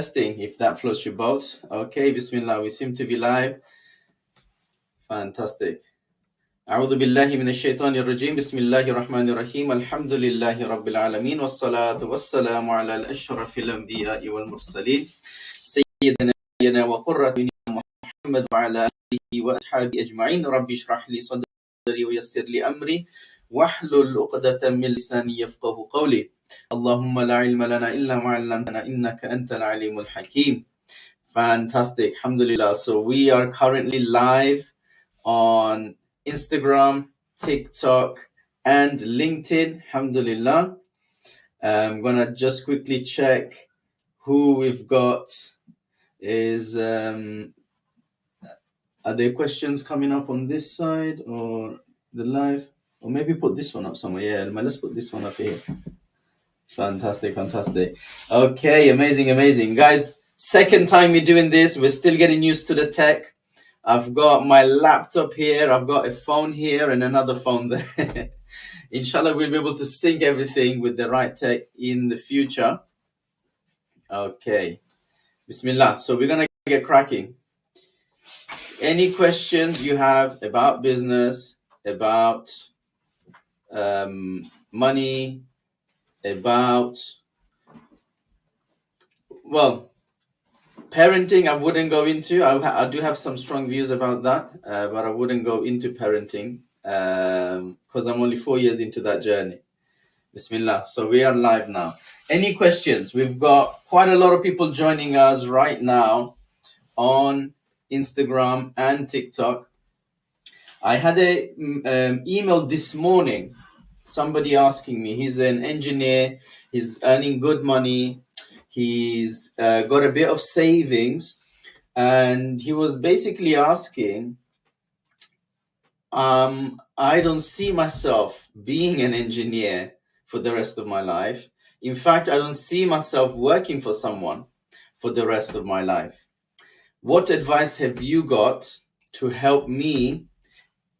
testing, if that floats your boat. Okay, Bismillah, we seem to be live. Fantastic. أعوذ بالله من الشيطان الرجيم بسم الله الرحمن الرحيم الحمد لله رب العالمين والصلاة والسلام على الأشرف الأنبياء والمرسلين سيدنا وقرة عيننا محمد وعلى آله وأصحابه أجمعين رب اشرح لي صدري ويسر لي أمري واحلل عقدة من لساني يفقه قولي اللهم لا علم لنا إلا ما علمتنا إنك أنت العليم الحكيم. Fantastic, alhamdulillah. So we are currently live on Instagram, TikTok, and LinkedIn, alhamdulillah. I'm gonna just quickly check who we've got. Are there questions coming up on this side or the live? Or maybe put this one up somewhere. Yeah, let's put this one up here. Fantastic. Okay, amazing. Guys, second time we're doing this. We're still getting used to the tech. I've got my laptop here. I've got a phone here and another phone there. Inshallah, we'll be able to sync everything with the right tech in the future. Okay. Bismillah. So we're going to get cracking. Any questions you have about business, about money, about, well, parenting, I wouldn't go into. I do have some strong views about that, but I wouldn't go into parenting because I'm only 4 years into that journey. Bismillah. So we are live now. Any questions? We've got quite a lot of people joining us right now on Instagram and TikTok. I had a email this morning, somebody asking me, he's an engineer, he's earning good money, he's got a bit of savings, and he was basically asking, I don't see myself being an engineer for the rest of my life. In fact, I don't see myself working for someone for the rest of my life. What advice have you got to help me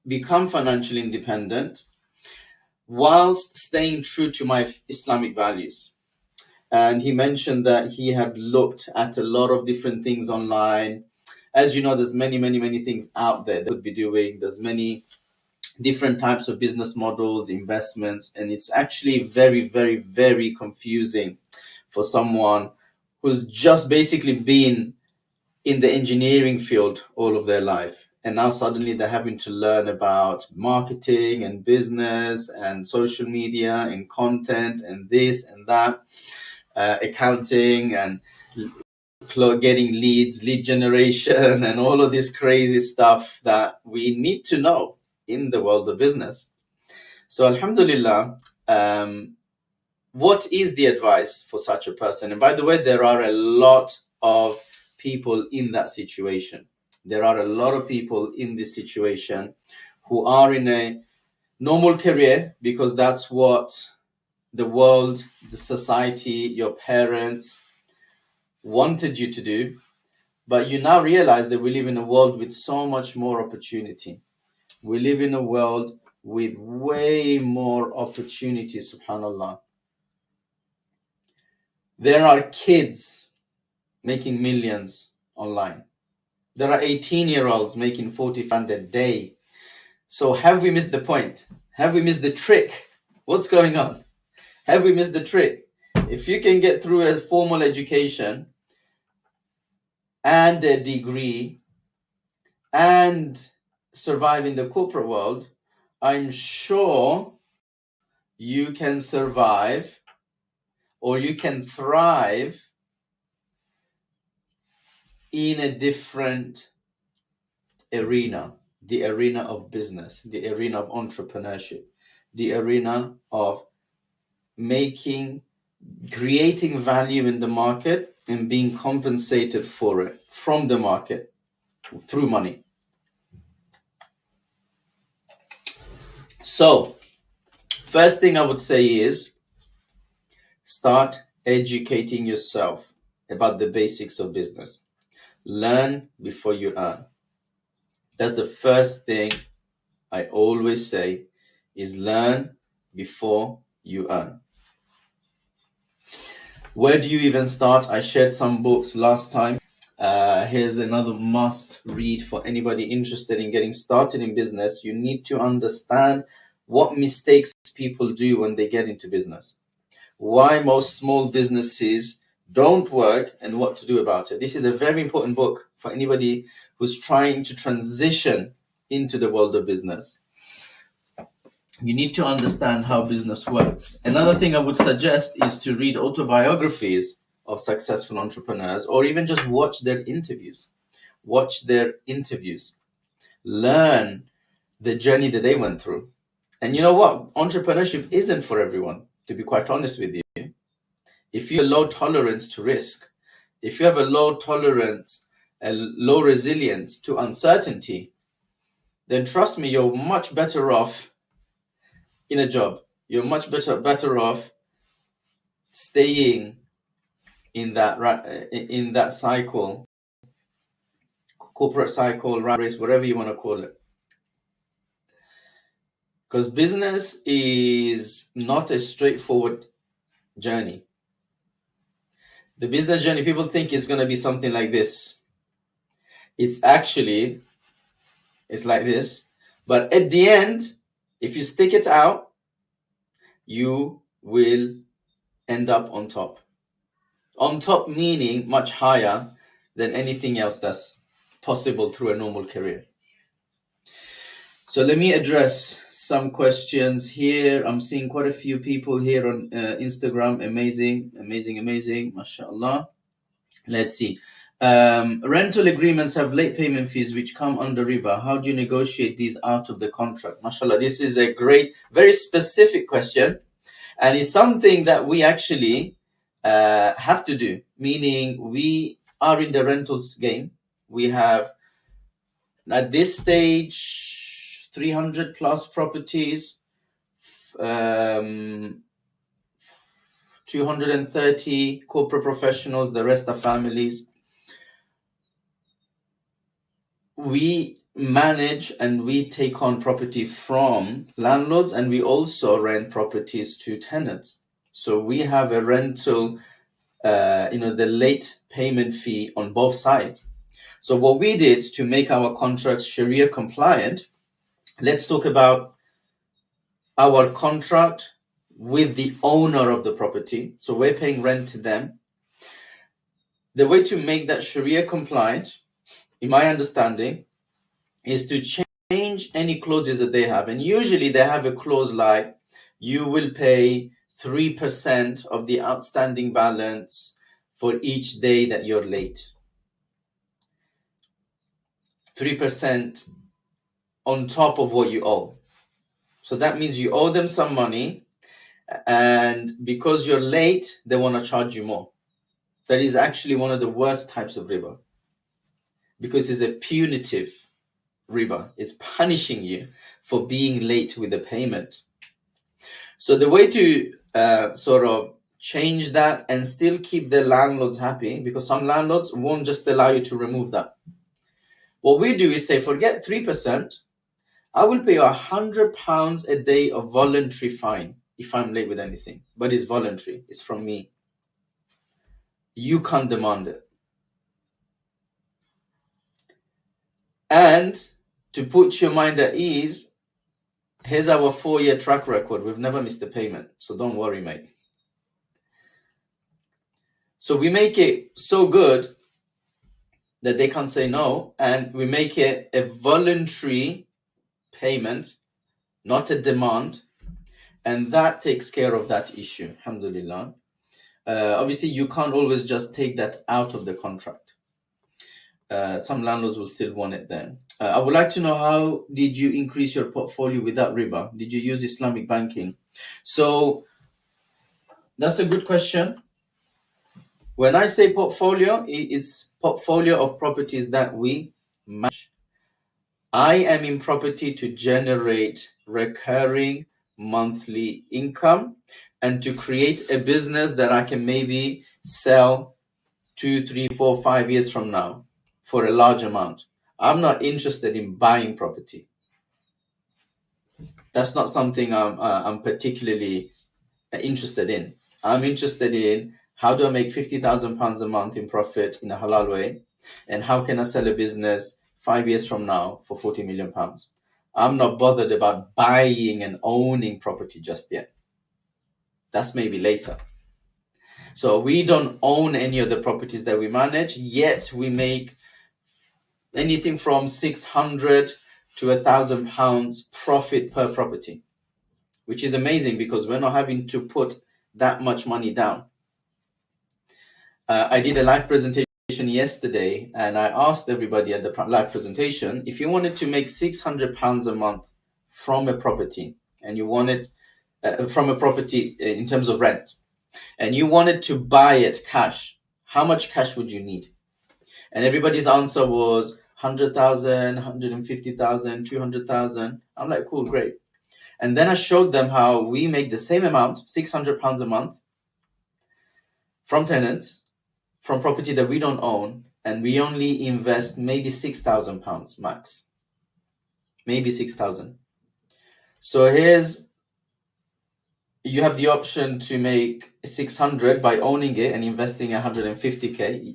become financially independent whilst staying true to my Islamic values? And he mentioned that he had looked at a lot of different things online. As you know, there's many things out there that could be doing. There's many different types of business models, investments, and it's actually very confusing for someone who's just basically been in the engineering field all of their life, and now suddenly they're having to learn about marketing and business and social media and content and this and that, accounting and getting leads, lead generation, and all of this crazy stuff that we need to know in the world of business. So alhamdulillah, what is the advice for such a person? And by the way, there are a lot of people in that situation. There are a lot of people in this situation who are in a normal career because that's what the world, the society, your parents wanted you to do. But you now realize that we live in a world with so much more opportunity. We live in a world with way more opportunity, subhanAllah. There are kids making millions online. There are 18-year-olds making 40 grand a day. So have we missed the point? Have we missed the trick? What's going on? Have we missed the trick? If you can get through a formal education and a degree and survive in the corporate world, I'm sure you can survive or you can thrive in a different arena, the arena of business, the arena of entrepreneurship, the arena of creating value in the market and being compensated for it from the market through money. So, first thing I would say is start educating yourself about the basics of business. Learn before you earn. That's the first thing I always say, is learn before you earn. Where do you even start? I shared some books last time. Here's another must read for anybody interested in getting started in business. You need to understand what mistakes people do when they get into business, why most small businesses don't work, and what to do about it. This is a very important book for anybody who's trying to transition into the world of business. You need to understand how business works. Another thing I would suggest is to read autobiographies of successful entrepreneurs, or even just watch their interviews. Watch their interviews. Learn the journey that they went through. And you know what? Entrepreneurship isn't for everyone, to be quite honest with you. If you have a low tolerance to risk, if you have a low tolerance, a low resilience to uncertainty, then trust me, you're much better off in a job. You're much better off staying in that cycle, corporate cycle, rat race, whatever you want to call it. Because business is not a straightforward journey. The business journey, people think it's going to be something like this. It's like this. But at the end, if you stick it out, you will end up on top. On top meaning much higher than anything else that's possible through a normal career. So let me address some questions here. I'm seeing quite a few people here on Instagram. Amazing, mashallah. Let's see. Rental agreements have late payment fees which come under riba. How do you negotiate these out of the contract? Mashallah, this is a great, very specific question, and it's something that we actually have to do, meaning we are in the rentals game. We have, at this stage, 300 plus properties, 230 corporate professionals, the rest are families. We manage and we take on property from landlords, and we also rent properties to tenants. So we have a rental, the late payment fee on both sides. So what we did to make our contracts Sharia compliant, let's talk about our contract with the owner of the property. So we're paying rent to them. The way to make that Sharia compliant, in my understanding, is to change any clauses that they have. And usually they have a clause like, you will pay 3% of the outstanding balance for each day that you're late. 3% on top of what you owe. So that means you owe them some money, and because you're late, they want to charge you more. That is actually one of the worst types of riba, because it's a punitive riba. It's punishing you for being late with the payment. So the way to sort of change that and still keep the landlords happy, because some landlords won't just allow you to remove that. What we do is say, forget 3%, I will pay you £100 a day of voluntary fine if I'm late with anything. But it's voluntary, it's from me. You can't demand it. And to put your mind at ease, here's our 4-year track record. We've never missed a payment. So don't worry, mate. So we make it so good that they can't say no. And we make it a voluntary payment, not a demand. And that takes care of that issue, alhamdulillah. Obviously, you can't always just take that out of the contract. Some landlords will still want it then. I would like to know, how did you increase your portfolio without riba? Did you use Islamic banking? So that's a good question. When I say portfolio, it's portfolio of properties that we manage. I am in property to generate recurring monthly income and to create a business that I can maybe sell 2, 3, 4, 5 years from now for a large amount. I'm not interested in buying property. That's not something I'm particularly interested in. I'm interested in How do I make £50,000 a month in profit in a halal way? And how can I sell a business 5 years from now for £40 million? I'm not bothered about buying and owning property just yet. That's maybe later. So we don't own any of the properties that we manage, yet we make anything from 600 to £1,000 profit per property, which is amazing because we're not having to put that much money down. I did a live presentation yesterday, and I asked everybody at the live presentation, if you wanted to make £600 a month from a property, and you wanted from a property in terms of rent, and you wanted to buy it cash, how much cash would you need? And everybody's answer was 100,000, 150,000, 200,000. I'm like, cool, great. And then I showed them how we make the same amount, £600 a month, from tenants, from property that we don't own, and we only invest maybe £6,000 max. Maybe 6,000. So you have the option to make 600 by owning it and investing 150k,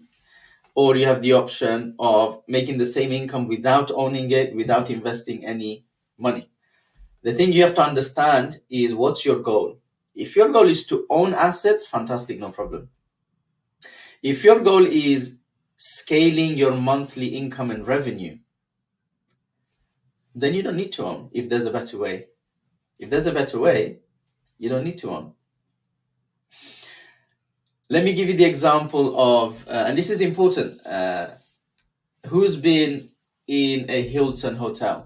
or you have the option of making the same income without owning it, without investing any money. The thing you have to understand is, what's your goal? If your goal is to own assets, fantastic, no problem. If your goal is scaling your monthly income and revenue, then you don't need to own if there's a better way. If there's a better way, you don't need to own. Let me give you the example of, and this is important, who's been in a Hilton hotel?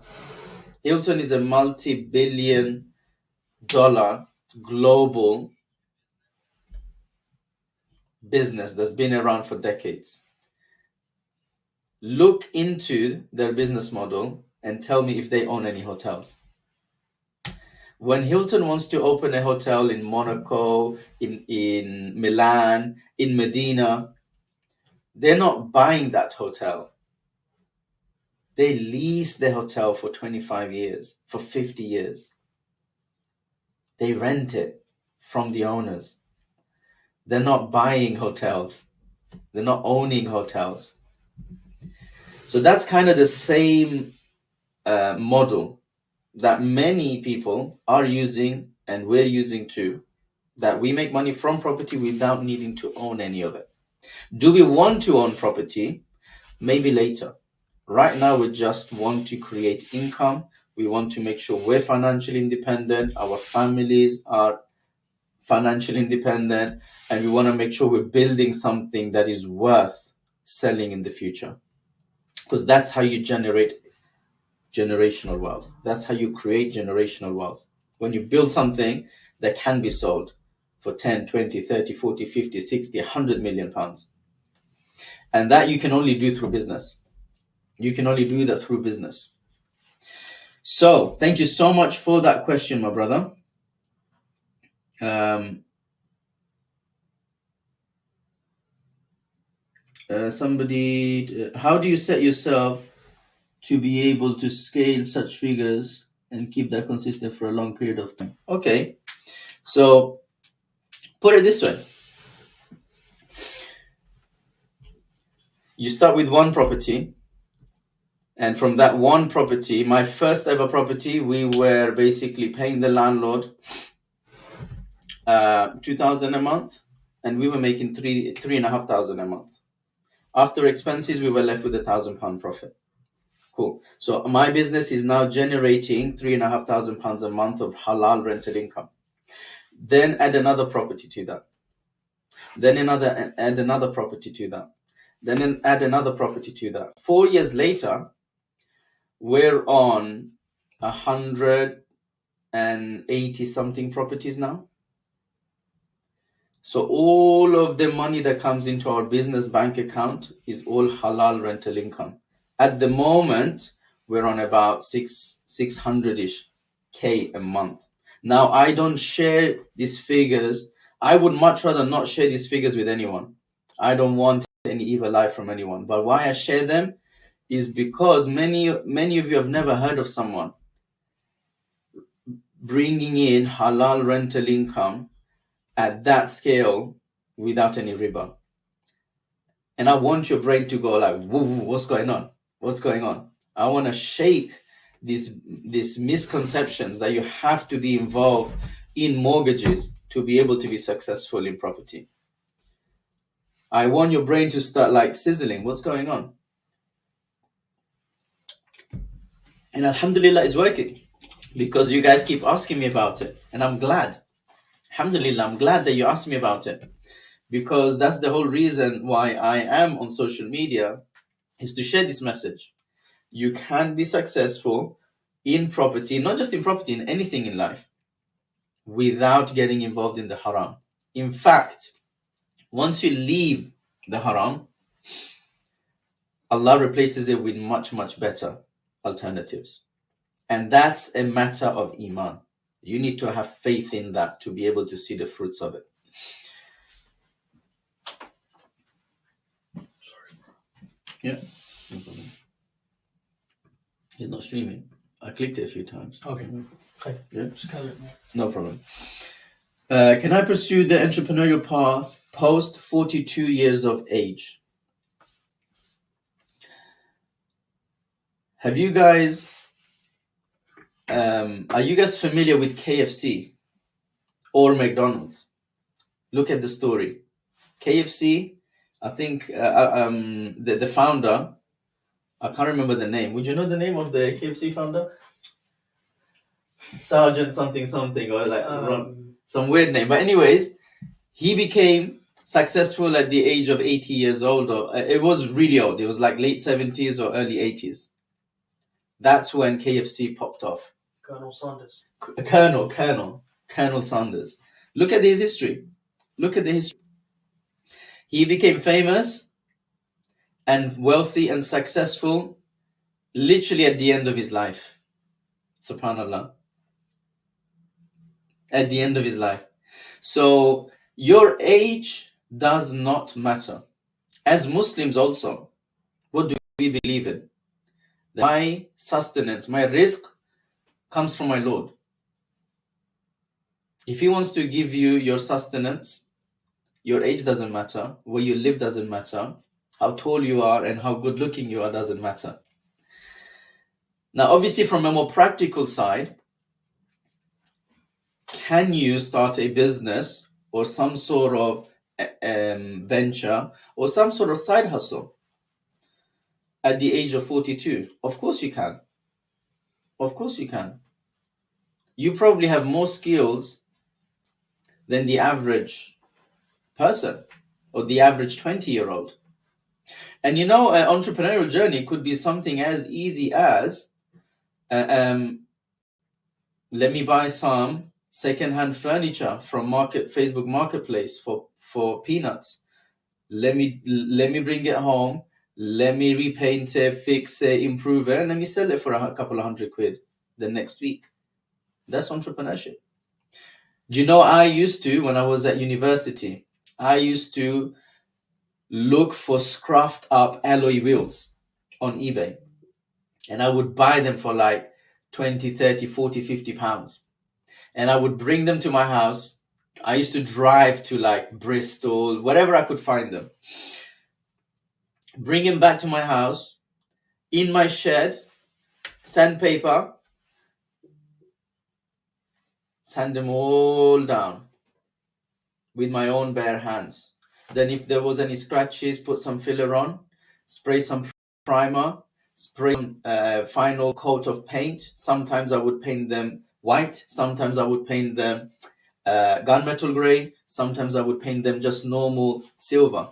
Hilton is a multi-billion-dollar global business that's been around for decades. Look into their business model and tell me if they own any hotels. When Hilton wants to open a hotel in Monaco, in Milan, in Medina, they're not buying that hotel. They lease the hotel for 25 years, for 50 years. They rent it from the owners. They're not buying hotels. They're not owning hotels. So that's kind of the same model that many people are using, and we're using too, that we make money from property without needing to own any of it. Do we want to own property? Maybe later. Right now, we just want to create income. We want to make sure we're financially independent, our families are financially independent, and we want to make sure we're building something that is worth selling in the future. Because that's how you generate generational wealth. That's how you create generational wealth. When you build something that can be sold for 10, 20, 30, 40, 50, 60, 100 million pounds. And that you can only do through business. You can only do that through business. So thank you so much for that question, my brother. How do you set yourself to be able to scale such figures and keep that consistent for a long period of time? Okay, so put it this way. You start with one property, and from that one property, my first ever property, we were basically paying the landlord 2,000 a month, and we were making 3,500 a month. After expenses, we were left with £1,000 profit. Cool. So my business is now generating £3,500 a month of halal rental income. Then add another property to that. Then add another property to that. Then add another property to that. 4 years later, we're on 180 something properties now. So all of the money that comes into our business bank account is all halal rental income. At the moment, we're on about 600-ish K a month. Now, I don't share these figures. I would much rather not share these figures with anyone. I don't want any evil eye from anyone. But why I share them is because many of you have never heard of someone bringing in halal rental income at that scale without any riba. And I want your brain to go like, whoa, what's going on? What's going on? I want to shake these misconceptions that you have to be involved in mortgages to be able to be successful in property. I want your brain to start like sizzling. What's going on? And alhamdulillah, it's working because you guys keep asking me about it. And I'm glad. Alhamdulillah, I'm glad that you asked me about it, because that's the whole reason why I am on social media, is to share this message. You can be successful in property, not just in property, in anything in life, without getting involved in the haram. In fact, once you leave the haram, Allah replaces it with much, much better alternatives. And that's a matter of iman. You need to have faith in that to be able to see the fruits of it. Sorry. Yeah, no problem. He's not streaming. I clicked it a few times. Okay. Yeah. Just carry it. No problem. Can I pursue the entrepreneurial path post 42 years of age? Have you guys, are you guys familiar with KFC or McDonald's? Look at the story. KFC, I think the founder, I can't remember the name. Would you know the name of the KFC founder? Sergeant something something, or like some weird name. But anyways, he became successful at the age of 80 years old. Or it was really old. It was like late 70s or early 80s. That's when KFC popped off. Colonel Sanders. Colonel Sanders. Look at his history. Look at the history. He became famous and wealthy and successful literally at the end of his life. Subhanallah. At the end of his life. So your age does not matter. As Muslims also, what do we believe in? That my sustenance, my risk comes from my Lord. If He wants to give you your sustenance, your age doesn't matter, where you live doesn't matter, how tall you are and how good looking you are doesn't matter. Now, obviously, from a more practical side, can you start a business or some sort of venture or some sort of side hustle at the age of 42? Of course you can. Of course you can. You probably have more skills than the average person or the average 20-year-old. And you know, an entrepreneurial journey could be something as easy as let me buy some second-hand furniture from Facebook Marketplace for peanuts. Let me bring it home. Let me repaint it, fix it, improve it, and let me sell it for a couple of £100 the next week. That's entrepreneurship. Do you know, I used to, when I was at university, I used to look for scruffed up alloy wheels on eBay. And I would buy them for like 20, 30, 40, 50 pounds. And I would bring them to my house. I used to drive to like Bristol, wherever I could find them. Bring them back to my house, in my shed, sandpaper, sand them all down with my own bare hands. Then if there was any scratches, put some filler on, spray some primer, spray some final coat of paint. Sometimes I would paint them white. Sometimes I would paint them gunmetal gray. Sometimes I would paint them just normal silver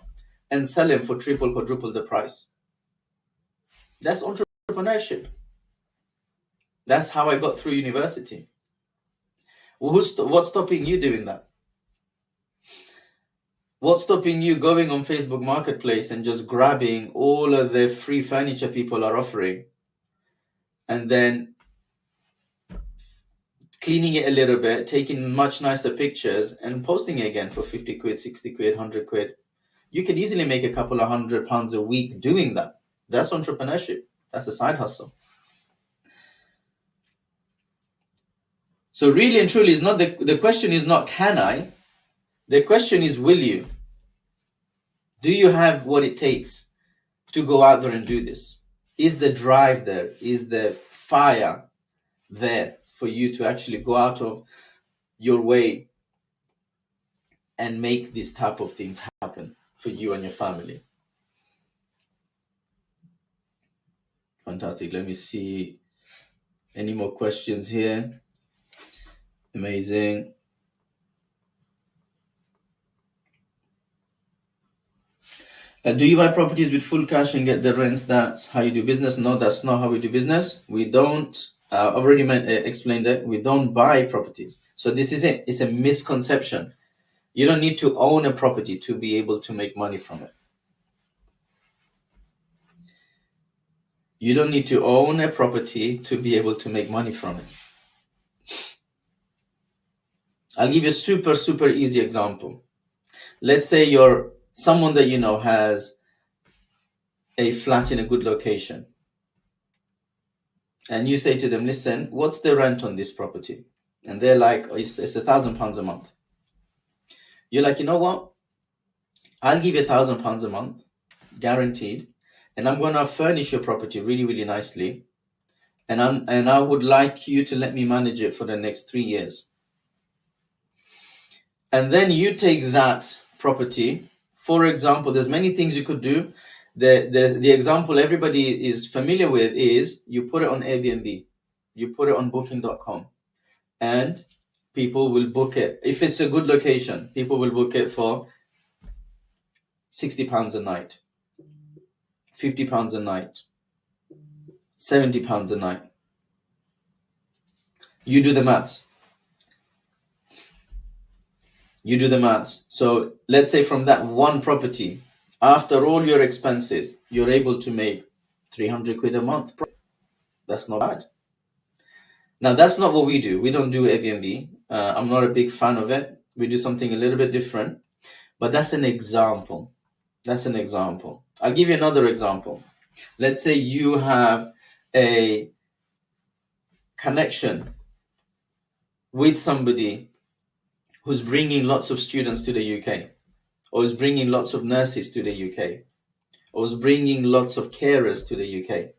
and sell them for triple, quadruple the price. That's entrepreneurship. That's how I got through university. What's stopping you doing that? What's stopping you going on Facebook Marketplace and just grabbing all of the free furniture people are offering and then cleaning it a little bit, taking much nicer pictures and posting it again for 50 quid, 60 quid, 100 quid? You can easily make a couple of £100 a week doing that. That's entrepreneurship. That's a side hustle. So really and truly, the question is not can I? The question is will you? Do you have what it takes to go out there and do this? Is the drive there? Is the fire there for you to actually go out of your way and make these type of things happen for you and your family? Fantastic. Let me see any more questions here. Amazing. Do you buy properties with full cash and get the rents? That's how you do business? No, that's not how we do business. We don't. I've already explained that we don't buy properties. So this is it. It's a misconception. You don't need to own a property to be able to make money from it. You don't need to own a property to be able to make money from it. I'll give you a super, super easy example. Let's say you're someone that you know has a flat in a good location. And you say to them, listen, what's the rent on this property? And they're like, oh, it's £1,000 a month. You're like, you know what? I'll give you £1,000 a month, guaranteed. And I'm going to furnish your property really, really nicely. And I would like you to let me manage it for the next 3 years. And then you take that property. For example, there's many things you could do. The example everybody is familiar with is you put it on Airbnb, you put it on booking.com, and people will book it. If it's a good location, people will book it for £60 a night, £50 a night, £70 a night. You do the maths. So let's say from that one property, after all your expenses, you're able to make 300 quid a month. That's not bad. Now, that's not what we do. We don't do Airbnb. I'm not a big fan of it. We do something a little bit different. But that's an example. I'll give you another example. Let's say you have a connection with somebody who's bringing lots of students to the UK, or is bringing lots of nurses to the UK, or is bringing lots of carers to the UK.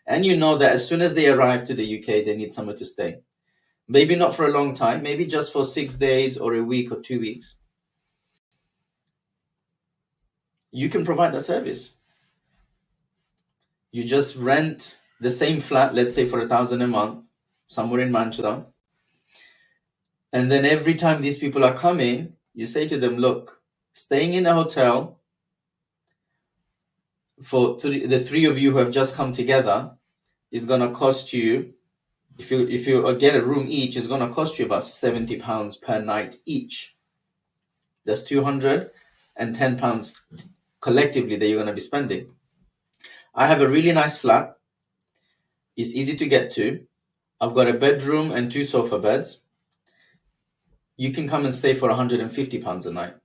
And you know that as soon as they arrive to the UK, they need somewhere to stay. Maybe not for a long time, maybe just for 6 days or a week or 2 weeks. You can provide that service. You just rent the same flat, let's say for £1,000 a month, somewhere in Manchester. And then every time these people are coming, you say to them, look, staying in a hotel for the three of you who have just come together is going to cost you, if you get a room each, it's going to cost you about £70 per night each. That's £210 collectively that you're going to be spending. I have a really nice flat. It's easy to get to. I've got a bedroom and 2 sofa beds. You can come and stay for £150 a night.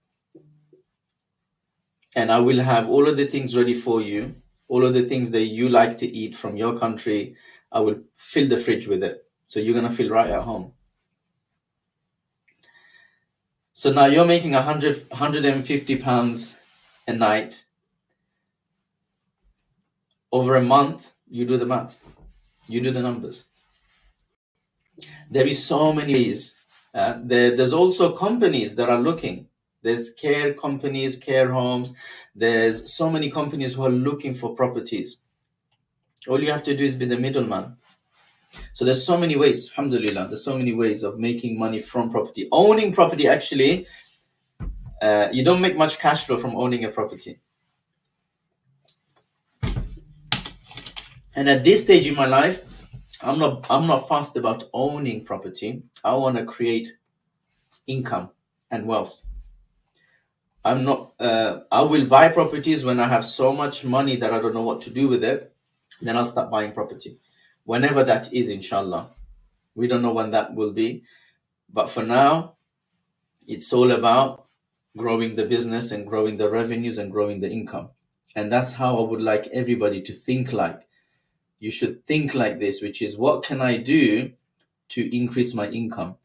And I will have all of the things ready for you, all of the things that you like to eat from your country. I will fill the fridge with it. So you're going to feel right at home. So now you're making £150 a night. Over a month, you do the maths. You do the numbers. There is so many ways. There's also companies that are looking. There's care companies, care homes. There's so many companies who are looking for properties. All you have to do is be the middleman. So there's so many ways, alhamdulillah, there's so many ways of making money from property. Owning property, actually, you don't make much cash flow from owning a property. And at this stage in my life, I'm not fussed about owning property. I want to create income and wealth. I will buy properties when I have so much money that I don't know what to do with it. Then I'll start buying property. Whenever that is, inshallah. We don't know when that will be. But for now, it's all about growing the business and growing the revenues and growing the income. And that's how I would like everybody to think like. You should think like this, which is, what can I do to increase my income?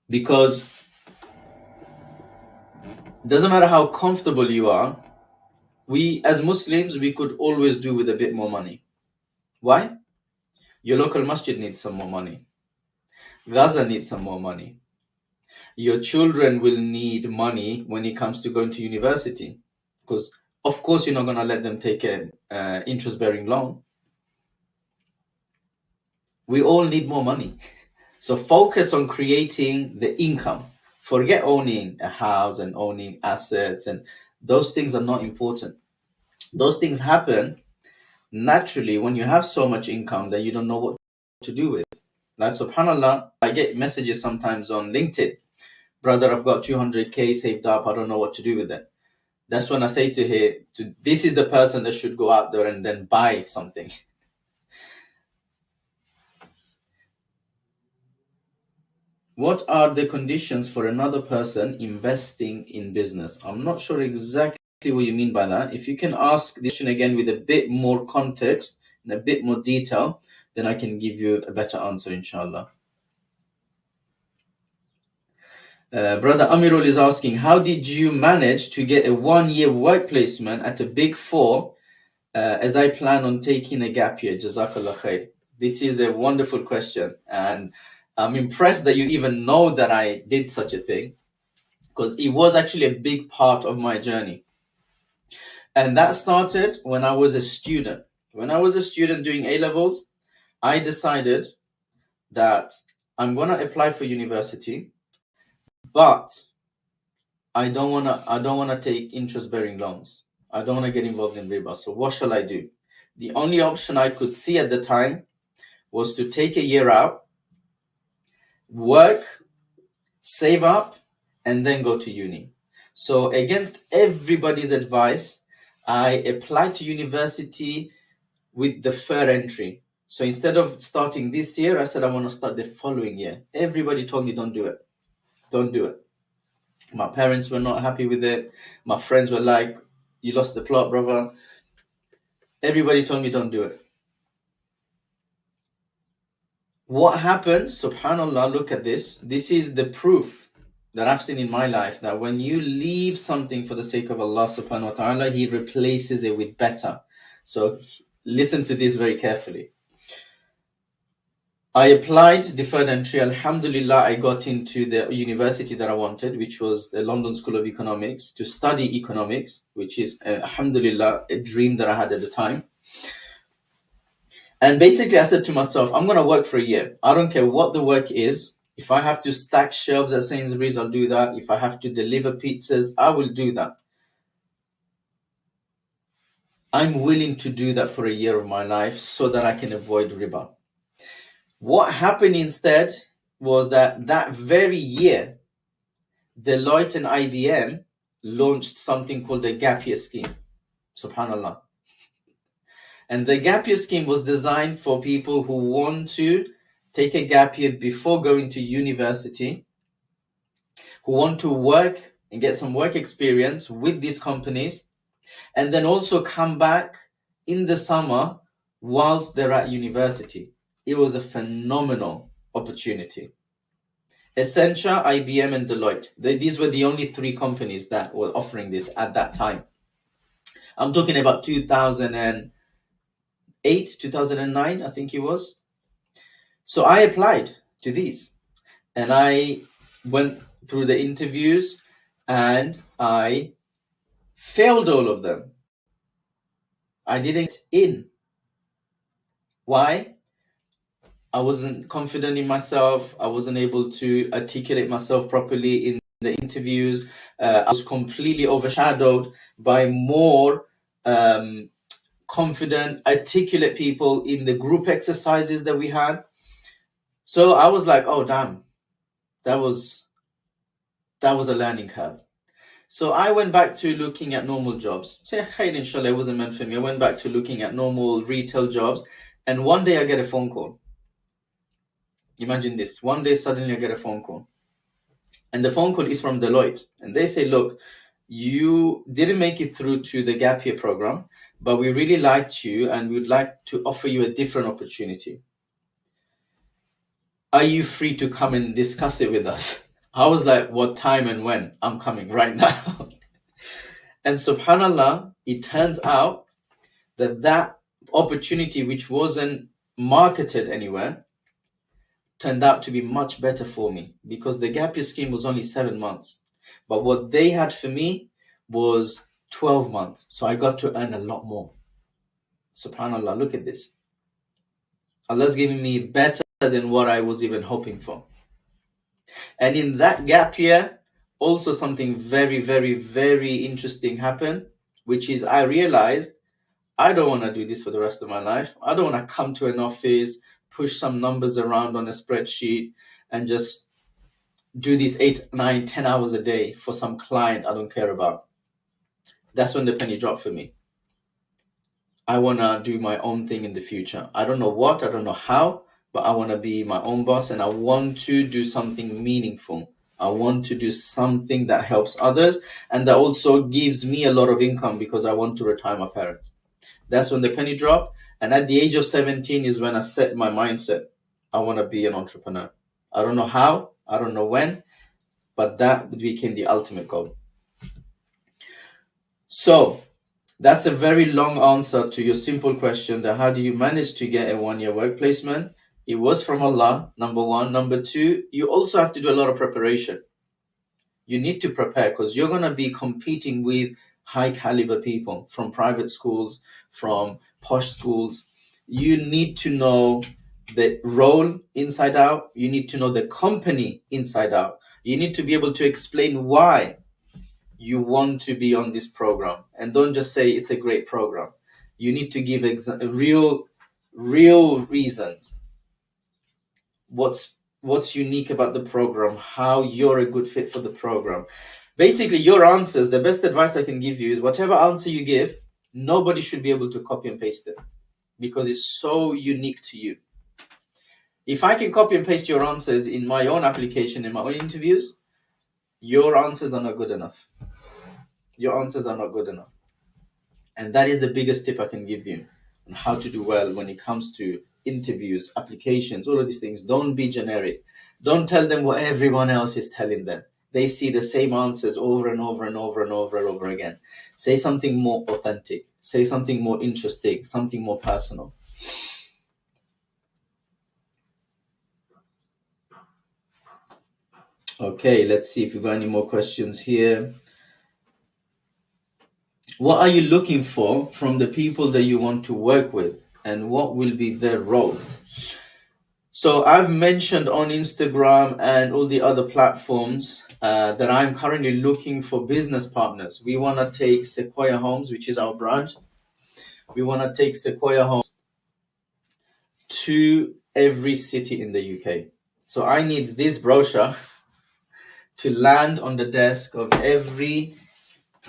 Because Doesn't matter how comfortable you are, we as Muslims, we could always do with a bit more money. Why? Your local masjid needs some more money. Gaza needs some more money. Your children will need money when it comes to going to university, because of course you're not going to let them take an interest-bearing loan. We all need more money. So focus on creating the income. Forget owning a house and owning assets, and those things are not important. Those things happen naturally when you have so much income that you don't know what to do with. Like, subhanallah, I get messages sometimes on LinkedIn. Brother, I've got 200k saved up. I don't know what to do with it. That's when I say to him, this is the person that should go out there and then buy something. What are the conditions for another person investing in business? I'm not sure exactly what you mean by that. If you can ask this question again with a bit more context and a bit more detail, then I can give you a better answer, inshallah. Brother Amirul is asking, how did you manage to get a 1-year work placement at a Big Four as I plan on taking a gap year? Jazakallah khair. This is a wonderful question, and I'm impressed that you even know that I did such a thing, because it was actually a big part of my journey. And that started when I was a student. When I was a student doing A-levels, I decided that I'm going to apply for university, but I don't want to take interest-bearing loans. I don't want to get involved in riba. So what shall I do? The only option I could see at the time was to take a year out, work, save up, and then go to uni. So against everybody's advice, I applied to university with the fair entry. So instead of starting this year, I said I want to start the following year. Everybody told me don't do it. Don't do it. My parents were not happy with it. My friends were like, you lost the plot, brother. Everybody told me don't do it. What happened? Subhanallah, look at this. This is the proof that I've seen in my life, that when you leave something for the sake of Allah subhanahu wa ta'ala, He replaces it with better. So listen to this very carefully. I applied deferred entry. Alhamdulillah, I got into the university that I wanted, which was the London School of Economics, to study economics, which is, alhamdulillah, a dream that I had at the time. And basically, I said to myself, I'm going to work for a year. I don't care what the work is. If I have to stack shelves at Sainsbury's, I'll do that. If I have to deliver pizzas, I will do that. I'm willing to do that for a year of my life so that I can avoid riba. What happened instead was that very year, Deloitte and IBM launched something called the Gap Year Scheme. Subhanallah. And the Gap Year Scheme was designed for people who want to take a gap year before going to university, who want to work and get some work experience with these companies, and then also come back in the summer whilst they're at university. It was a phenomenal opportunity. Essentia, IBM, and Deloitte. These were the only 3 companies that were offering this at that time. I'm talking about 2008, 2009, I think it was. So I applied to these, and I went through the interviews, and I failed all of them. I didn't get in. Why? I wasn't confident in myself. I wasn't able to articulate myself properly in the interviews. I was completely overshadowed by more confident, articulate people in the group exercises that we had. So I was like, oh, damn, that was a learning curve. So I went back to looking at normal jobs. Say, hey, inshallah, it wasn't meant for me. I went back to looking at normal retail jobs. And one day I get a phone call. Imagine this. One day suddenly I get a phone call. And the phone call is from Deloitte. And they say, look, you didn't make it through to the gap year program, but we really liked you and we'd like to offer you a different opportunity. Are you free to come and discuss it with us? I was like, what time and when? I'm coming right now. And subhanallah, it turns out that opportunity, which wasn't marketed anywhere, turned out to be much better for me, because the gap year scheme was only 7 months. But what they had for me was 12 months. So I got to earn a lot more. SubhanAllah, look at this. Allah's giving me better than what I was even hoping for. And in that gap year, also something very, very, very interesting happened, which is I realized I don't want to do this for the rest of my life. I don't want to come to an office, push some numbers around on a spreadsheet, and just do these 8, 9, 10 hours a day for some client I don't care about. That's when the penny dropped for me. I want to do my own thing in the future. I don't know what, I don't know how, but I want to be my own boss, and I want to do something meaningful. I want to do something that helps others and that also gives me a lot of income, because I want to retire my parents. That's when the penny dropped. And at the age of 17 is when I set my mindset. I want to be an entrepreneur. I don't know how, I don't know when, but that became the ultimate goal. So that's a very long answer to your simple question that how do you manage to get a 1-year work placement? It was from Allah, number one. Number two, you also have to do a lot of preparation. You need to prepare, because you're going to be competing with high caliber people from private schools, from posh schools. You need to know the role inside out. You need to know the company inside out. You need to be able to explain why you want to be on this program, and don't just say it's a great program. You need to give real reasons. What's unique about the program, how you're a good fit for the program. Basically, your answers, the best advice I can give you is whatever answer you give, nobody should be able to copy and paste it, because it's so unique to you. If I can copy and paste your answers in my own application, in my own interviews, your answers are not good enough. Your answers are not good enough. And that is the biggest tip I can give you on how to do well when it comes to interviews, applications, all of these things. Don't be generic. Don't tell them what everyone else is telling them. They see the same answers over and over and over and over and over again. Say something more authentic. Say something more interesting, something more personal. Okay, let's see if we've got any more questions here. What are you looking for from the people that you want to work with, and what will be their role? So I've mentioned on Instagram and all the other platforms that I'm currently looking for business partners. We want to take Sequoia Homes, which is our brand. We want to take Sequoia Homes to every city in the UK. So I need this brochure to land on the desk of every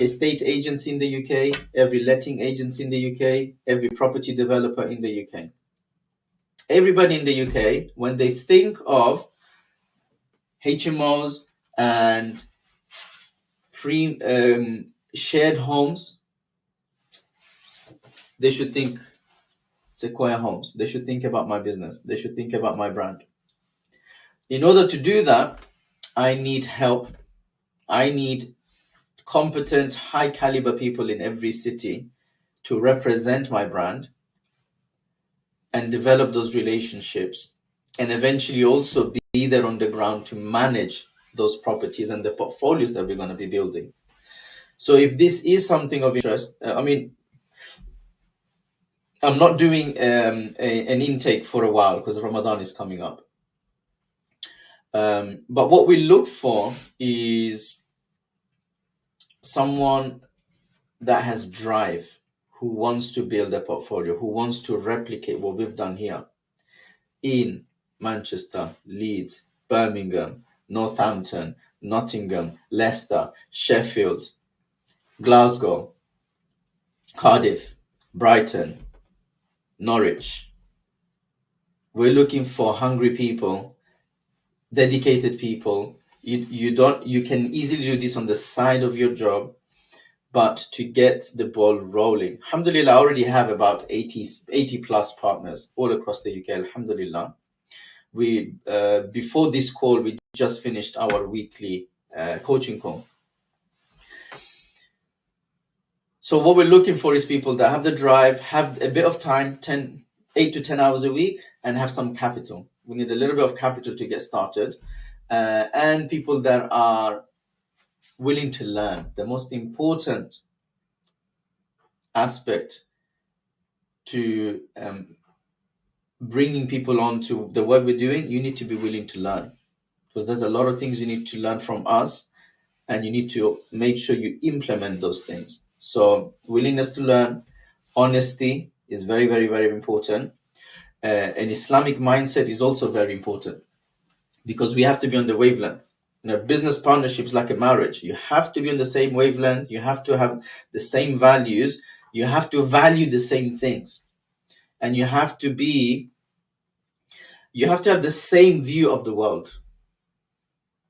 estate agency in the UK, every letting agency in the UK, every property developer in the UK. Everybody in the UK, when they think of HMOs and shared homes, they should think Sequoia Homes. They should think about my business. They should think about my brand. In order to do that, I need help. I need competent, high caliber people in every city to represent my brand and develop those relationships, and eventually also be there on the ground to manage those properties and the portfolios that we're going to be building. So if this is something of interest, I'm not doing an intake for a while because Ramadan is coming up. But what we look for is someone that has drive, who wants to build a portfolio, who wants to replicate what we've done here in Manchester, Leeds, Birmingham, Northampton, Nottingham, Leicester, Sheffield, Glasgow, Cardiff, Brighton, Norwich. We're looking for hungry people, dedicated people. You can easily do this on the side of your job, but to get the ball rolling. Alhamdulillah, I already have about 80 plus partners all across the UK. Alhamdulillah. We before this call, we just finished our weekly coaching call. So what we're looking for is people that have the drive, have a bit of time, 8 to 10 hours a week, and have some capital. We need a little bit of capital to get started, and people that are willing to learn. The most important aspect to bringing people on to the work we're doing, you need to be willing to learn, because there's a lot of things you need to learn from us, and you need to make sure you implement those things. So willingness to learn, honesty is very, very, very important. An Islamic mindset is also very important, because we have to be on the wavelength. Business partnerships like a marriage. You have to be on the same wavelength. You have to have the same values. You have to value the same things, and you have to have the same view of the world.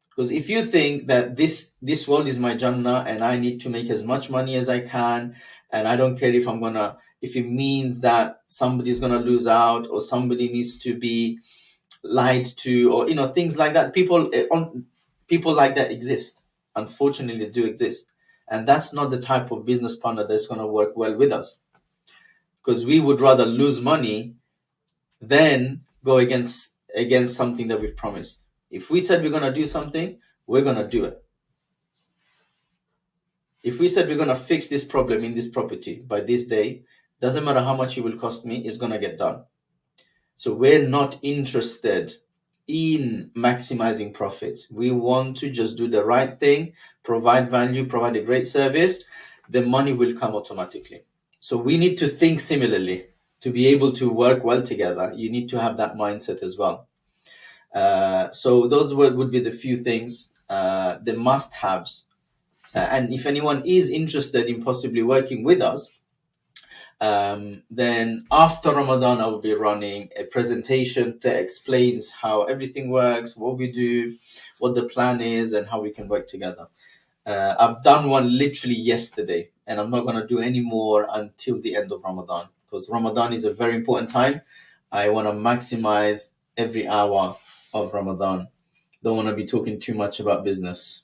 Because if you think that this world is my Jannah and I need to make as much money as I can, and I don't care if it means that somebody's gonna lose out, or somebody needs to be lied to, or things like that. People like that exist. Unfortunately, they do exist, and that's not the type of business partner that's gonna work well with us. Because we would rather lose money than go against something that we've promised. If we said we're gonna do something, we're gonna do it. If we said we're gonna fix this problem in this property by this day, doesn't matter how much it will cost me, it's gonna get done. So we're not interested in maximizing profits. We want to just do the right thing, provide value, provide a great service. The money will come automatically. So we need to think similarly to be able to work well together. You need to have that mindset as well. So those would be the few things, the must-haves. And if anyone is interested in possibly working with us, then after Ramadan, I will be running a presentation that explains how everything works, what we do, what the plan is, and how we can work together. I've done one literally yesterday, and I'm not going to do any more until the end of Ramadan, because Ramadan is a very important time. I want to maximize every hour of Ramadan. Don't want to be talking too much about business.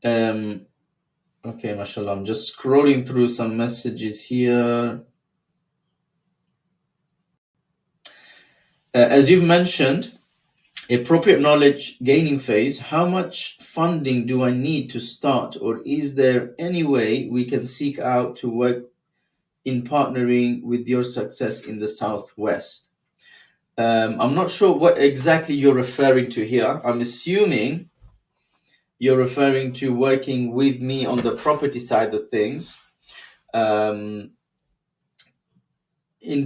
Okay, mashallah. I'm just scrolling through some messages here. As you've mentioned, appropriate knowledge gaining phase. How much funding do I need to start, or is there any way we can seek out to work in partnering with your success in the Southwest? I'm not sure what exactly you're referring to here. I'm assuming you're referring to working with me on the property side of things. In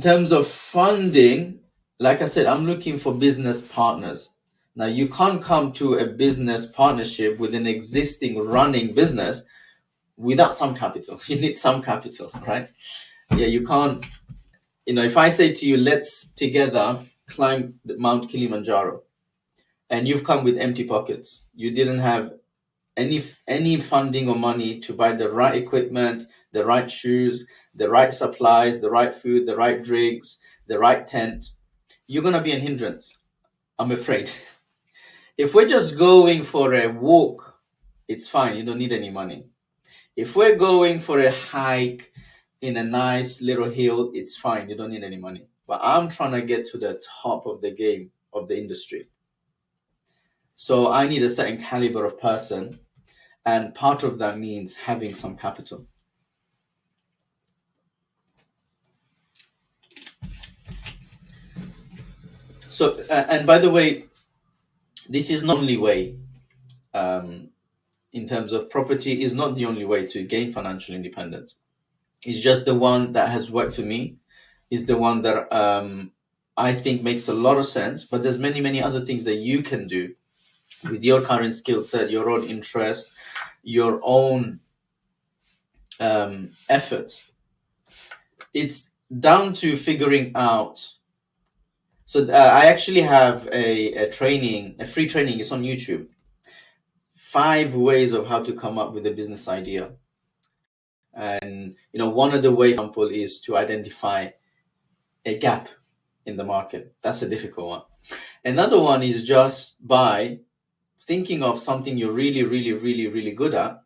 terms of funding, like I said, I'm looking for business partners. Now, you can't come to a business partnership with an existing running business without some capital. You need some capital, right? Yeah, you can't, if I say to you, let's together climb Mount Kilimanjaro, and you've come with empty pockets, you didn't have any funding or money to buy the right equipment, the right shoes, the right supplies, the right food, the right drinks, the right tent, you're going to be an hindrance, I'm afraid. If we're just going for a walk, it's fine. You don't need any money. If we're going for a hike in a nice little hill, it's fine. You don't need any money. But I'm trying to get to the top of the game of the industry. So I need a certain caliber of person. And part of that means having some capital. So, and by the way, this is not the only way, in terms of property, is not the only way to gain financial independence. It's just the one that has worked for me, is the one that I think makes a lot of sense. But there's many, many other things that you can do with your current skill set, your own interest, your own efforts. It's down to figuring out. So I actually have a free training. It's on YouTube. 5 ways of how to come up with a business idea. And one of the ways, for example, is to identify a gap in the market. That's a difficult one. Another one is just by thinking of something you're really, really, really, really good at,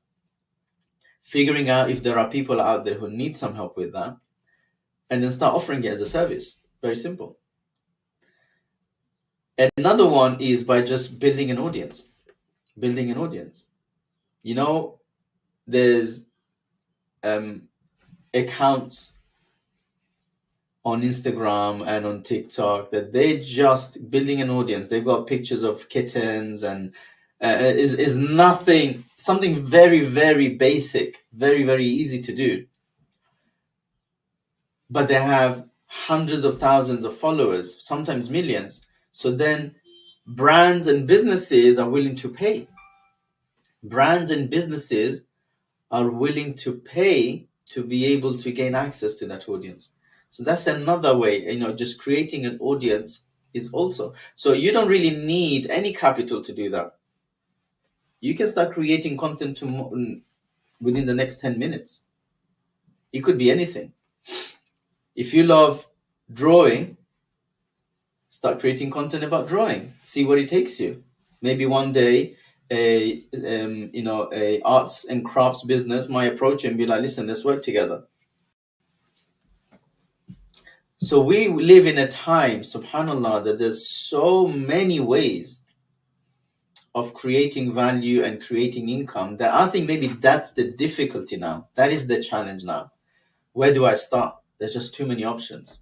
figuring out if there are people out there who need some help with that, and then start offering it as a service. Very simple. And another one is by just building an audience. Building an audience. You know, there's accounts on Instagram and on TikTok that they're just building an audience. They've got pictures of kittens and is nothing, something very, very basic, very, very easy to do. But they have hundreds of thousands of followers, sometimes millions. So then brands and businesses are willing to pay. Brands and businesses are willing to pay to be able to gain access to that audience. So that's another way, just creating an audience is also. So you don't really need any capital to do that. You can start creating content within the next 10 minutes. It could be anything. If you love drawing, start creating content about drawing. See where it takes you. Maybe one day a arts and crafts business might approach you and be like, listen, let's work together. So we live in a time, subhanallah, that there's so many ways of creating value and creating income that I think maybe that's the difficulty now. That is the challenge now. Where do I start? There's just too many options.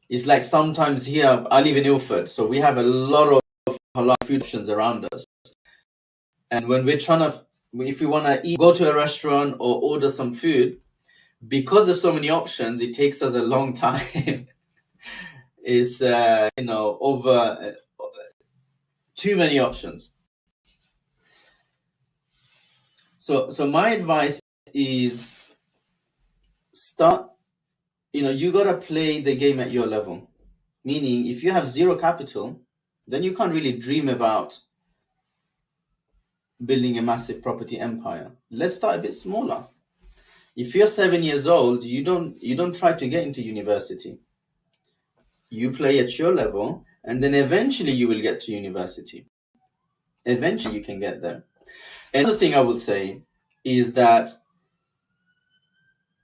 It's like sometimes here, I live in Ilford, so we have a lot of halal food options around us. And when we're if we want to eat, go to a restaurant or order some food, because there's so many options, it takes us a long time. It's, over too many options. So my advice is start, you got to play the game at your level. Meaning, if you have zero capital, then you can't really dream about building a massive property empire. Let's start a bit smaller. If you're 7 years old, you don't try to get into university. You play at your level, and then eventually you will get to university. Eventually you can get there. Another thing I will say is that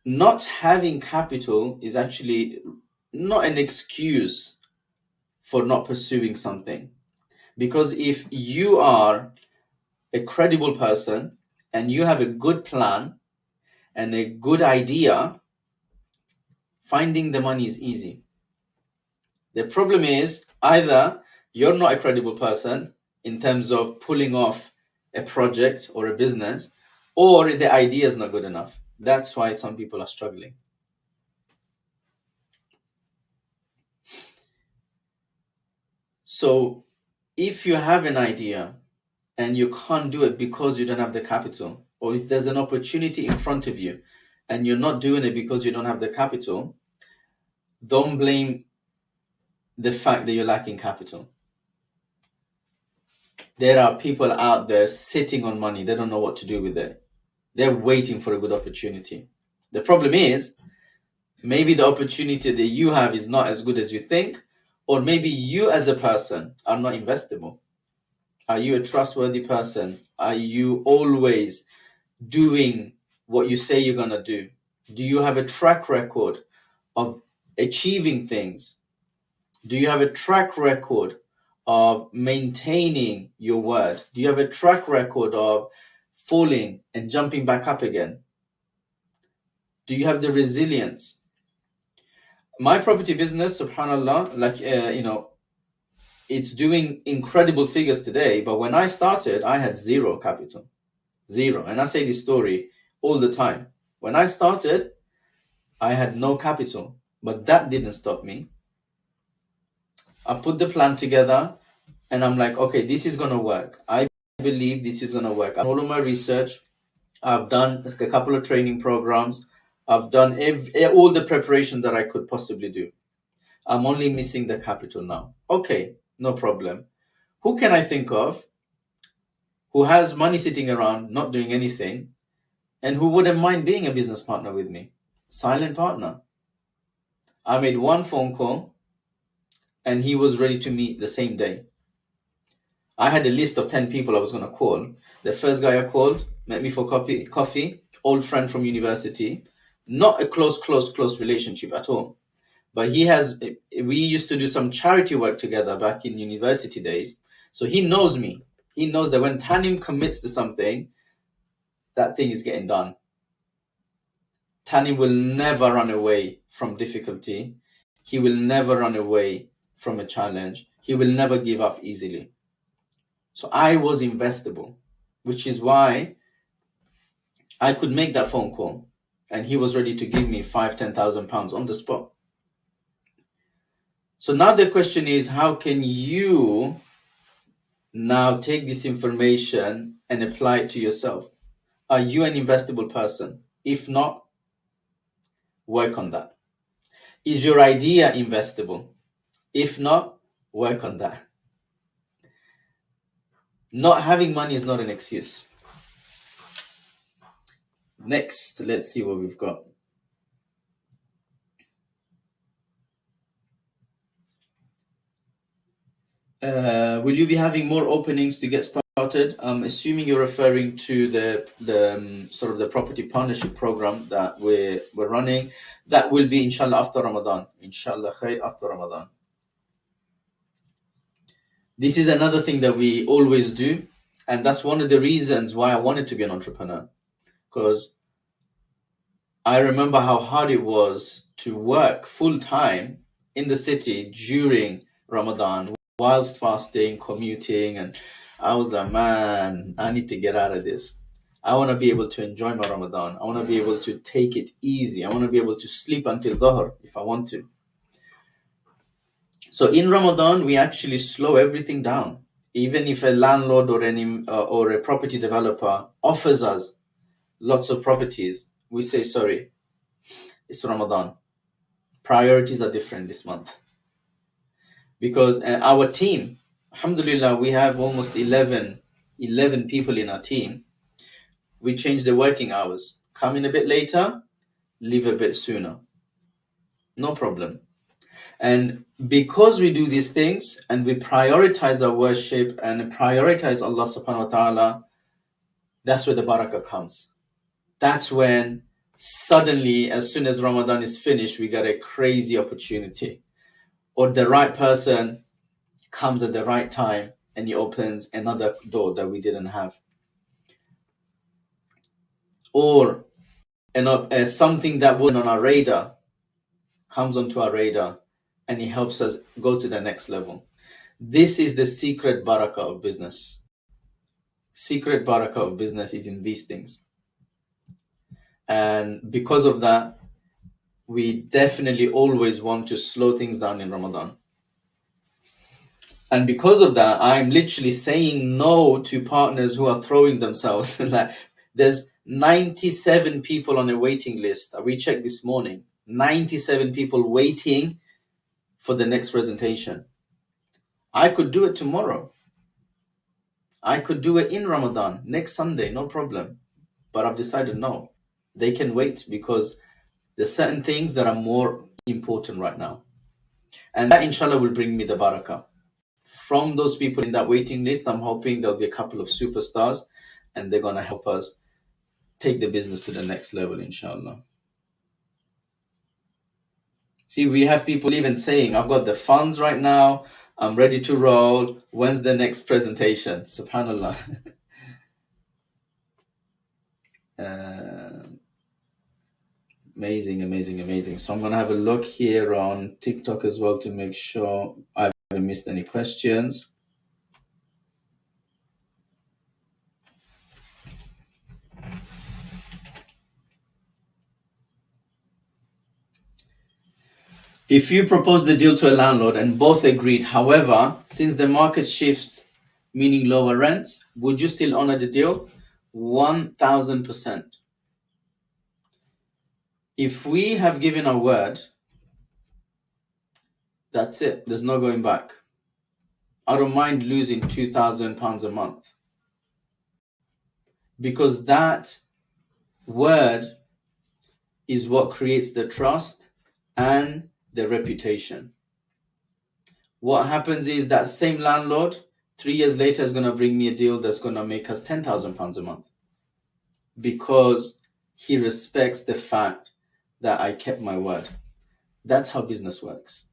not having capital is actually not an excuse for not pursuing something. Because if you are a credible person and you have a good plan and a good idea, finding the money is easy. The problem is either you're not a credible person in terms of pulling off a project or a business, or the idea is not good enough. That's why some people are struggling. So if you have an idea and you can't do it because you don't have the capital, or if there's an opportunity in front of you and you're not doing it because you don't have the capital, don't blame the fact that you're lacking capital. There are people out there sitting on money. They don't know what to do with it. They're waiting for a good opportunity. The problem is, maybe the opportunity that you have is not as good as you think, or maybe you as a person are not investable. Are you a trustworthy person? Are you always doing what you say you're going to do? Do you have a track record of achieving things? Do you have a track record of maintaining your word? Do you have a track record of falling and jumping back up again? Do you have the resilience? My property business, subhanallah, it's doing incredible figures today. But when I started, I had zero capital. Zero. And I say this story all the time. When I started, I had no capital. But that didn't stop me. I put the plan together and I'm like, okay, this is going to work. I believe this is going to work. I've done all of my research. I've done a couple of training programs. I've done all the preparation that I could possibly do. I'm only missing the capital now. Okay, no problem. Who can I think of who has money sitting around, not doing anything, and who wouldn't mind being a business partner with me? Silent partner. I made one phone call. and he was ready to meet the same day. I had a list of 10 people I was going to call. The first guy I called met me for coffee, old friend from university, not a close relationship at all. But we used to do some charity work together back in university days. So he knows me. He knows that when Tanim commits to something, that thing is getting done. Tanim will never run away from difficulty. He will never run away from a challenge. He will never give up easily. So I was investable, which is why I could make that phone call, and he was ready to give me £5,000-10,000 on the spot. So now the question is, how can you now take this information and apply it to yourself? Are you an investable person? If not, work on that. Is your idea investable? If not, work on that. Not having money is not an excuse. Next, let's see what we've got. Will you be having more openings to get started? I'm assuming you're referring to the sort of the property partnership program that we're running. That will be inshallah after Ramadan. Inshallah khair after Ramadan. This is another thing that we always do, and that's one of the reasons why I wanted to be an entrepreneur, because I remember how hard it was to work full time in the city during Ramadan whilst fasting, commuting, and I was like, man, I need to get out of this. I want to be able to enjoy my Ramadan. I want to be able to take it easy. I want to be able to sleep until Dhuhr if I want to. So in Ramadan, we actually slow everything down. Even if a landlord or a property developer offers us lots of properties, we say, sorry, it's Ramadan. Priorities are different this month. Because our team, alhamdulillah, we have almost 11 people in our team. We change the working hours. Come in a bit later, leave a bit sooner. No problem. And because we do these things and we prioritize our worship and prioritize Allah subhanahu wa ta'ala, that's where the barakah comes. That's when suddenly, as soon as Ramadan is finished, we get a crazy opportunity. Or the right person comes at the right time and he opens another door that we didn't have. Or something that wasn't on our radar comes onto our radar and it helps us go to the next level. This is the secret barakah of business. Secret barakah of business is in these things. And because of that, we definitely always want to slow things down in Ramadan. And because of that, I'm literally saying no to partners who are throwing themselves. Like, there's 97 people on a waiting list. We checked this morning. 97 people waiting for the next presentation. I could do it tomorrow. I could do it in Ramadan, next Sunday, no problem. But I've decided no. They can wait because there's certain things that are more important right now. And that inshallah will bring me the barakah. From those people in that waiting list, I'm hoping there'll be a couple of superstars and they're going to help us take the business to the next level, inshallah. See, we have people even saying, I've got the funds right now, I'm ready to roll. When's the next presentation? Subhanallah. Amazing. So I'm going to have a look here on TikTok as well to make sure I haven't missed any questions. If you propose the deal to a landlord and both agreed, however, since the market shifts, meaning lower rents, would you still honor the deal? 1000%. If we have given our word, that's it. There's no going back. I don't mind losing £2,000 a month, because that word is what creates the trust and the reputation. What happens is that same landlord 3 years later is going to bring me a deal that's going to make us £10,000 a month, because he respects the fact that I kept my word. That's how business works.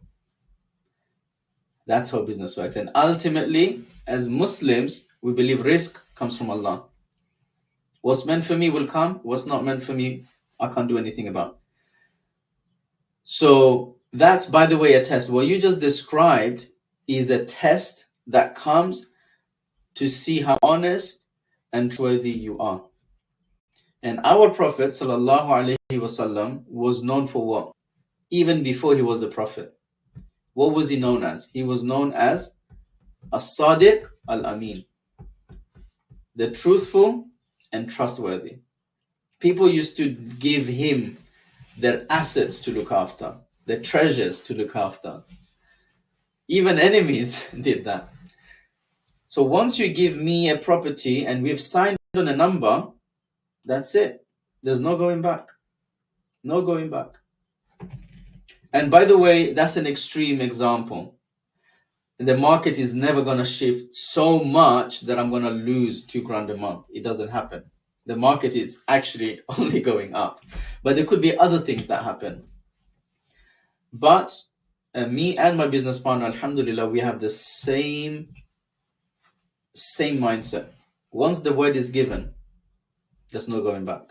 That's how business works. And ultimately, as Muslims, we believe risk comes from Allah. What's meant for me will come. What's not meant for me, I can't do anything about. So that's, by the way, a test. What you just described is a test that comes to see how honest and trustworthy you are. And our Prophet ﷺ was known for what? Even before he was a prophet, what was he known as? He was known as As-Sadiq Al-Amin, the truthful and trustworthy. People used to give him their assets to look after, their treasures to look after. Even enemies did that. So once you give me a property and we've signed on a number, that's it. There's no going back. No going back. And by the way, that's an extreme example. The market is never going to shift so much that I'm going to lose £2,000 a month. It doesn't happen. The market is actually only going up. But there could be other things that happen. But me and my business partner, alhamdulillah, we have the same mindset. Once the word is given, there's no going back.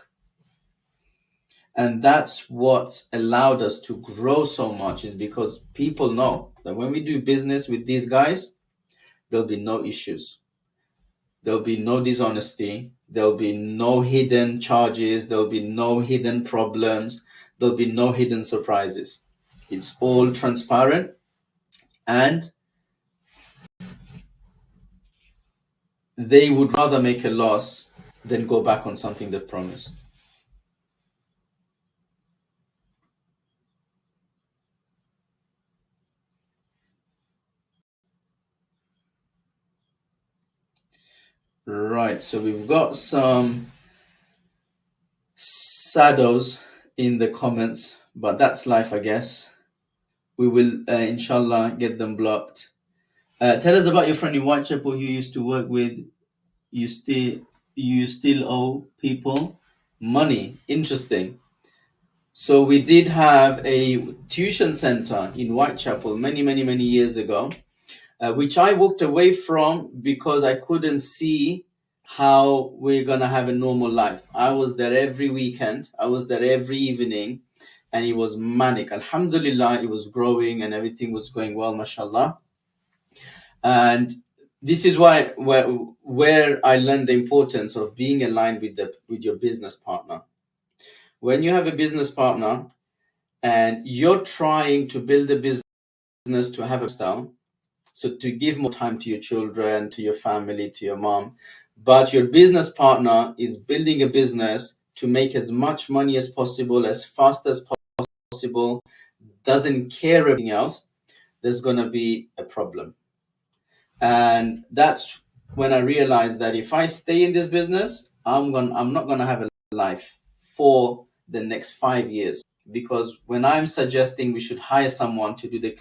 And that's what allowed us to grow so much, is because people know that when we do business with these guys, there'll be no issues. There'll be no dishonesty. There'll be no hidden charges. There'll be no hidden problems. There'll be no hidden surprises. It's all transparent, and they would rather make a loss than go back on something they've promised. Right, so we've got some shadows in the comments, but that's life, I guess. We will, inshallah, get them blocked. Tell us about your friend in Whitechapel who you used to work with. You still owe people money. Interesting. So we did have a tuition center in Whitechapel many years ago, which I walked away from because I couldn't see how we're going to have a normal life. I was there every weekend. I was there every evening, and it was manic. Alhamdulillah, it was growing and everything was going well, mashallah. And this is where I learned the importance of being aligned with your business partner. When you have a business partner and you're trying to build a business to have a style, so to give more time to your children, to your family, to your mom, but your business partner is building a business to make as much money as possible, as fast as possible, doesn't care about anything else, there's going to be a problem. And that's when I realized that if I stay in this business, I'm not going to have a life for the next 5 years. Because when I'm suggesting we should hire someone to do the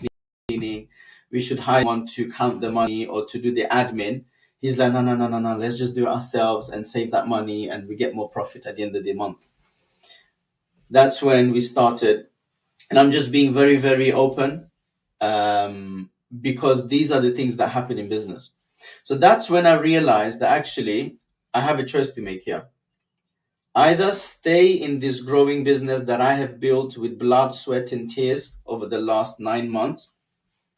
cleaning, we should hire someone to count the money or to do the admin, he's like, no, let's just do it ourselves and save that money and we get more profit at the end of the month. That's when we started. And I'm just being very open, because these are the things that happen in business. So that's when I realized that actually I have a choice to make here. Either stay in this growing business that I have built with blood, sweat, and tears over the last 9 months,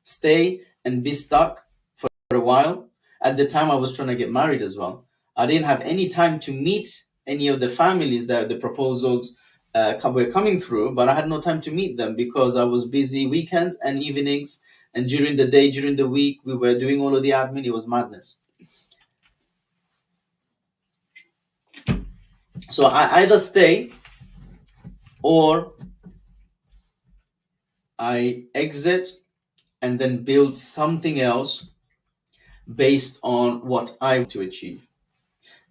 stay and be stuck for a while. At the time, I was trying to get married as well. I didn't have any time to meet any of the families that the proposals were coming through, but I had no time to meet them because I was busy weekends and evenings, and during the day, during the week, we were doing all of the admin. It was madness. So I either stay or I exit and then build something else based on what I want to achieve.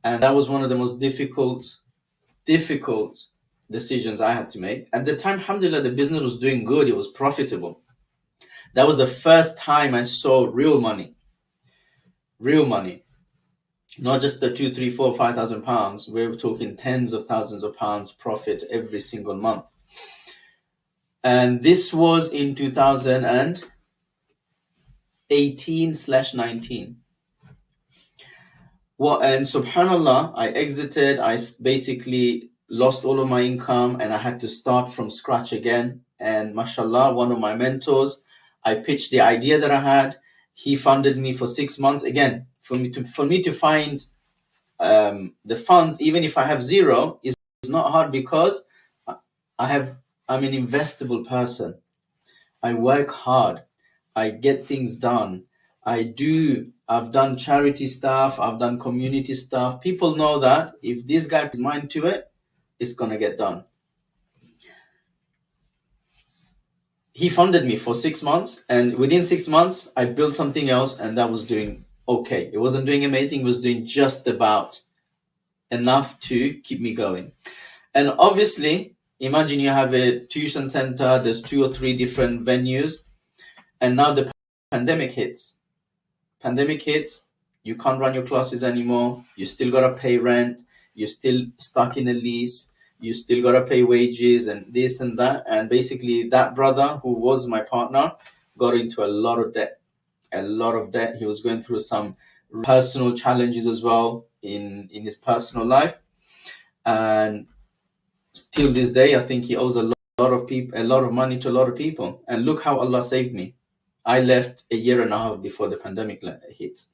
And that was one of the most difficult decisions I had to make. At the time, alhamdulillah, the business was doing good. It was profitable. That was the first time I saw real money, not just the 2, 3, 4, 5,000 pounds. We're talking tens of thousands of pounds profit every single month. And this was in 2018/19. And subhanallah, I exited. I basically lost all of my income and I had to start from scratch again. And mashallah, one of my mentors, I pitched the idea that I had. He funded me for 6 months. Again, for me to find the funds, even if I have zero, is not hard, because I'm an investable person. I work hard. I get things done. I've done charity stuff. I've done community stuff. People know that if this guy puts his mind to it, it's going to get done. He funded me for 6 months, and within 6 months, I built something else, and that was doing okay. It wasn't doing amazing. It was doing just about enough to keep me going. And obviously, imagine you have a tuition center, there's 2 or 3 different venues, and now the pandemic hits. You can't run your classes anymore. You still gotta pay rent. You're still stuck in a lease. You still gotta pay wages and this and that. And basically, that brother who was my partner got into a lot of debt. He was going through some personal challenges as well in his personal life. And still this day, I think he owes a lot of money to a lot of people. And look how Allah saved me. I left a year and a half before the pandemic hit.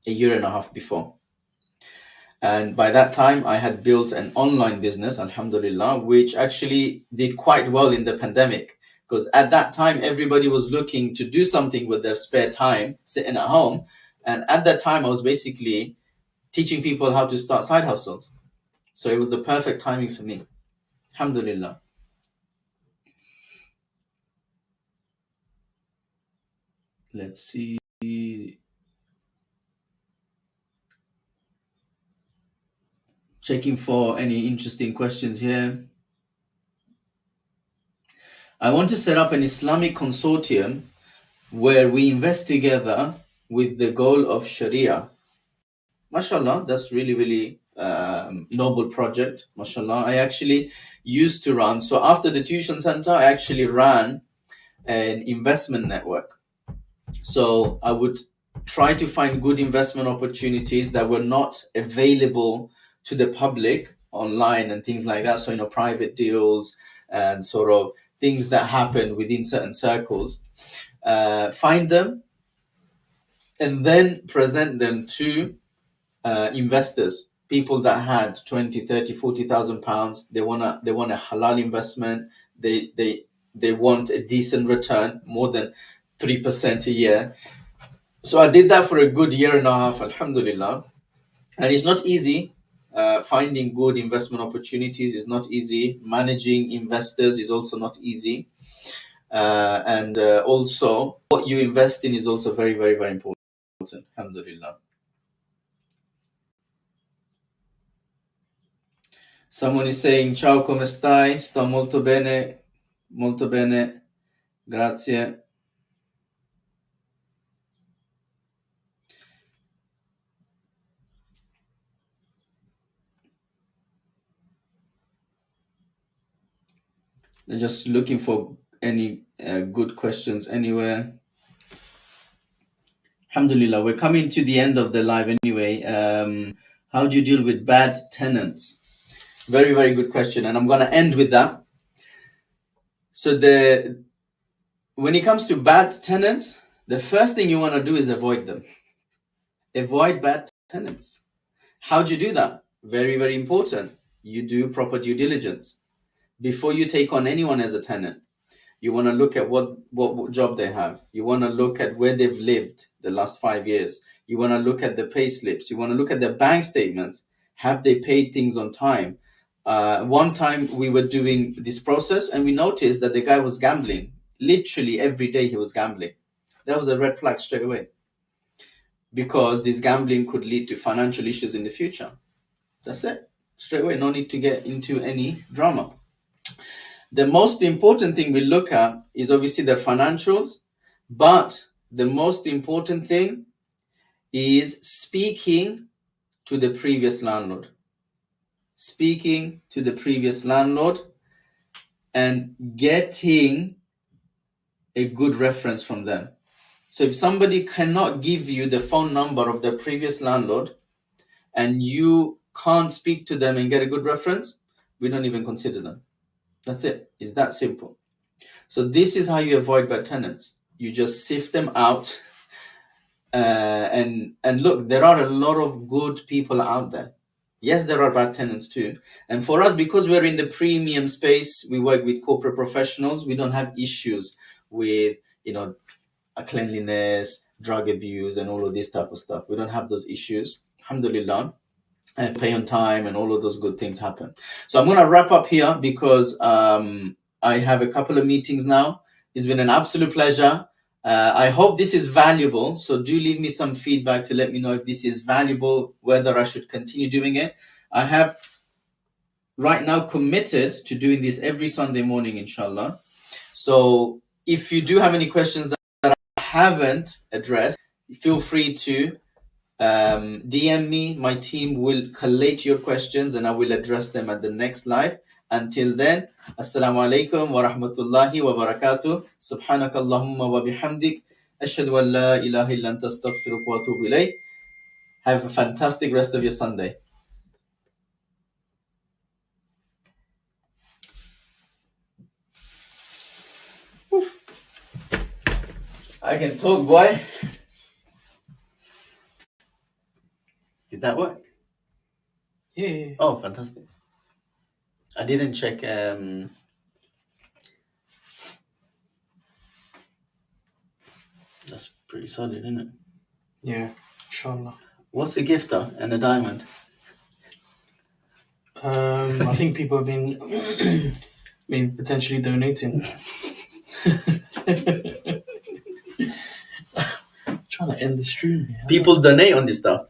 A year and a half before. And by that time, I had built an online business, alhamdulillah, which actually did quite well in the pandemic. Because at that time, everybody was looking to do something with their spare time, sitting at home. And at that time, I was basically teaching people how to start side hustles. So it was the perfect timing for me. Alhamdulillah. Let's see. Checking for any interesting questions here. I want to set up an Islamic consortium where we invest together with the goal of Sharia. Mashallah, that's really, really noble project. Mashallah, I actually used to run. So after the tuition center, I actually ran an investment network. So I would try to find good investment opportunities that were not available to the public online and things like that. So, private deals and sort of things that happen within certain circles. Find them and then present them to investors, people that had 20, 30, 40,000 pounds. They want a halal investment. They want a decent return, more than 3% a year. So I did that for a good year and a half, alhamdulillah. And it's not easy. Finding good investment opportunities is not easy. Managing investors is also not easy. And also, what you invest in is also very, very, very important. Alhamdulillah. Someone is saying, ciao, come stai? Sto molto bene, grazie. Just looking for any good questions anywhere. Alhamdulillah, we're coming to the end of the live anyway. How do you deal with bad tenants? Very, very good question. And I'm going to end with that. So when it comes to bad tenants, the first thing you want to do is avoid them. Avoid bad tenants. How do you do that? Very, very important. You do proper due diligence. Before you take on anyone as a tenant, you want to look at what job they have. You want to look at where they've lived the last 5 years. You want to look at the pay slips. You want to look at their bank statements. Have they paid things on time? One time we were doing this process and we noticed that the guy was gambling. Literally every day he was gambling. That was a red flag straight away, because this gambling could lead to financial issues in the future. That's it. Straight away, no need to get into any drama. The most important thing we look at is obviously their financials, But the most important thing is speaking to the previous landlord. Speaking to the previous landlord and getting a good reference from them. So if somebody cannot give you the phone number of the previous landlord and you can't speak to them and get a good reference, we don't even consider them. That's it. It's that simple. So this is how you avoid bad tenants. You just sift them out. And look, there are a lot of good people out there. Yes, there are bad tenants too. And for us, because we're in the premium space, we work with corporate professionals. We don't have issues with, cleanliness, drug abuse, and all of this type of stuff. We don't have those issues. Alhamdulillah. And pay on time and all of those good things happen. So I'm going to wrap up here because I have a couple of meetings now. It's been an absolute pleasure. I hope this is valuable. So do leave me some feedback to let me know if this is valuable, whether I should continue doing it. I have right now committed to doing this every Sunday morning, inshallah. So if you do have any questions that I haven't addressed, feel free to DM me. My team will collate your questions and I will address them at the next live. Until then, Assalamu alaikum wa rahmatullahi wa barakatuh. Subhanaka Allahumma wa bihamdik. Ashhadu an la ilaha illa anta astaghfiruka wa atubu ilayk. Have a fantastic rest of your Sunday. I can talk, boy. Did that work? Yeah. Oh, fantastic. I didn't check. That's pretty solid, isn't it? Yeah, inshallah. What's a gifter and a diamond? I think people have been potentially donating. Trying to end the stream here. People donate on this stuff.